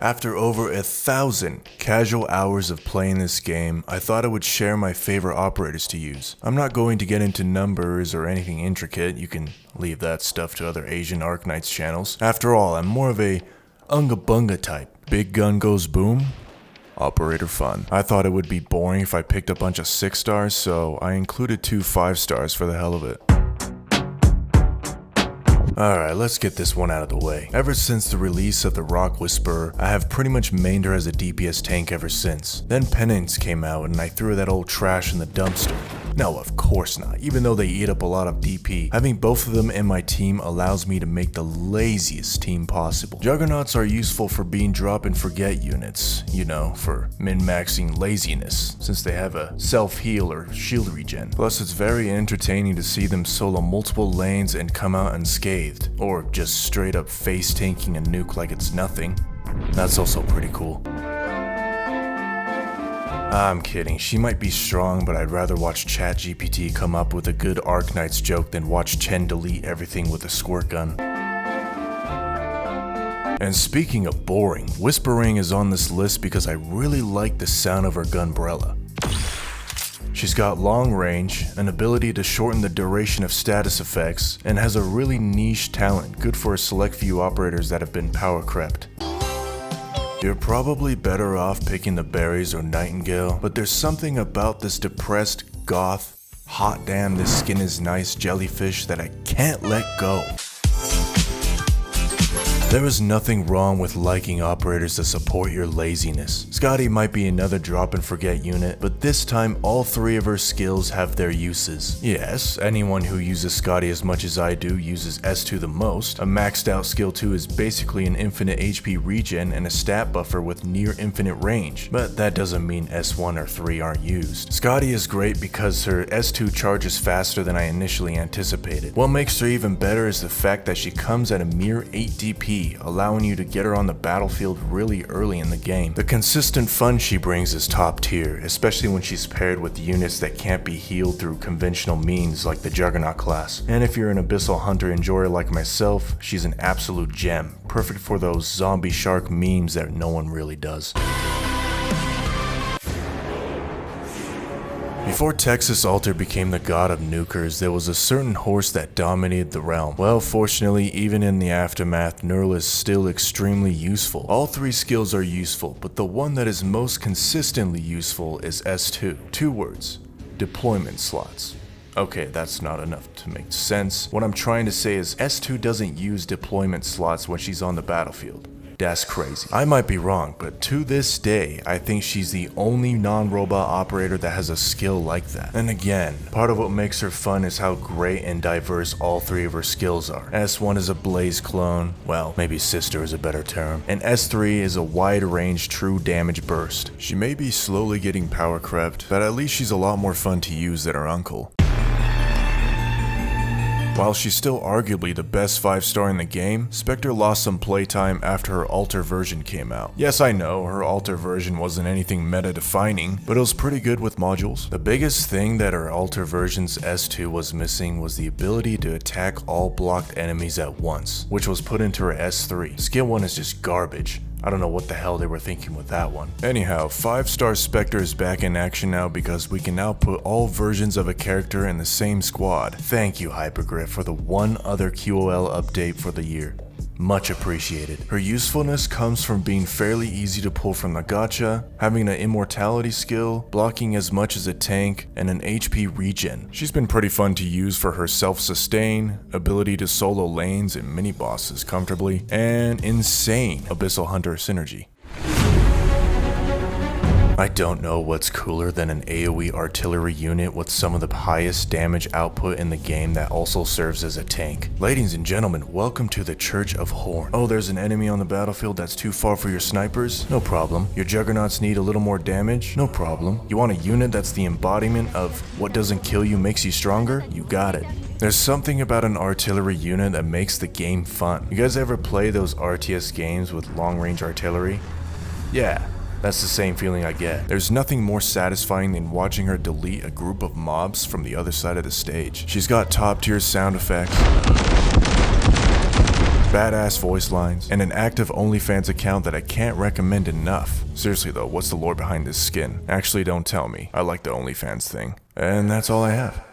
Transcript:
After over 1,000 casual hours of playing this game, I thought I would share my favorite operators to use. I'm not going to get into numbers or anything intricate, you can leave that stuff to other Asian Arknights channels. After all, I'm more of a unga bunga type. Big gun goes boom, operator fun. I thought it would be boring if I picked a bunch of 6 stars, so I included 2 5 stars for the hell of it. Alright, let's get this one out of the way. Ever since the release of the Rock Whisperer, I have pretty much mained her as a DPS tank ever since. Then Penance came out and I threw that old trash in the dumpster. No, of course not. Even though they eat up a lot of DP, having both of them in my team allows me to make the laziest team possible. Juggernauts are useful for being drop and forget units, you know, for min-maxing laziness, since they have a self-heal or shield regen. Plus, it's very entertaining to see them solo multiple lanes and come out unscathed, or just straight up face tanking a nuke like it's nothing. That's also pretty cool. I'm kidding, she might be strong, but I'd rather watch ChatGPT come up with a good Arknights joke than watch Chen delete everything with a squirt gun. And speaking of boring, Whispering is on this list because I really like the sound of her gunbrella. She's got long range, an ability to shorten the duration of status effects, and has a really niche talent, good for a select few operators that have been power crept. You're probably better off picking the berries or Nightingale, but there's something about this depressed, goth, hot damn this skin is nice jellyfish that I can't let go. There is nothing wrong with liking operators that support your laziness. Scotty might be another drop and forget unit, but this time all 3 of her skills have their uses. Yes, anyone who uses Scotty as much as I do uses S2 the most. A maxed out skill 2 is basically an infinite HP regen and a stat buffer with near infinite range, but that doesn't mean S1 or 3 aren't used. Scotty is great because her S2 charges faster than I initially anticipated. What makes her even better is the fact that she comes at a mere 8 DP, allowing you to get her on the battlefield really early in the game. The consistent fun she brings is top tier, especially when she's paired with units that can't be healed through conventional means like the Juggernaut class. And if you're an Abyssal Hunter enjoyer like myself, she's an absolute gem, perfect for those zombie shark memes that no one really does. Before Texas Alter became the god of nukers, there was a certain horse that dominated the realm. Well, fortunately, even in the aftermath, Nerl is still extremely useful. All 3 skills are useful, but the one that is most consistently useful is S2. 2 words: deployment slots. Okay, that's not enough to make sense. What I'm trying to say is S2 doesn't use deployment slots when she's on the battlefield. That's crazy. I might be wrong, but to this day, I think she's the only non-robot operator that has a skill like that. And again, part of what makes her fun is how great and diverse all 3 of her skills are. S1 is a blaze clone, well, maybe sister is a better term, and S3 is a wide-range true damage burst. She may be slowly getting power crept, but at least she's a lot more fun to use than her uncle. While she's still arguably the best 5-star in the game, Specter lost some playtime after her alter version came out. Yes, I know, her alter version wasn't anything meta-defining, but it was pretty good with modules. The biggest thing that her alter version's S2 was missing was the ability to attack all blocked enemies at once, which was put into her S3. Skill 1 is just garbage. I don't know what the hell they were thinking with that one. Anyhow, 5-star Specter is back in action now because we can now put all versions of a character in the same squad. Thank you, Hypergriff, for the one other QOL update for the year. Much appreciated. Her usefulness comes from being fairly easy to pull from the gacha, having an immortality skill, blocking as much as a tank, and an HP regen. She's been pretty fun to use for her self-sustain, ability to solo lanes and mini-bosses comfortably, and insane Abyssal Hunter synergy. I don't know what's cooler than an AoE artillery unit with some of the highest damage output in the game that also serves as a tank. Ladies and gentlemen, welcome to the Church of Horn. Oh, there's an enemy on the battlefield that's too far for your snipers? No problem. Your Juggernauts need a little more damage? No problem. You want a unit that's the embodiment of what doesn't kill you makes you stronger? You got it. There's something about an artillery unit that makes the game fun. You guys ever play those RTS games with long-range artillery? Yeah. That's the same feeling I get. There's nothing more satisfying than watching her delete a group of mobs from the other side of the stage. She's got top tier sound effects, badass voice lines, and an active OnlyFans account that I can't recommend enough. Seriously though, what's the lore behind this skin? Actually, don't tell me. I like the OnlyFans thing. And that's all I have.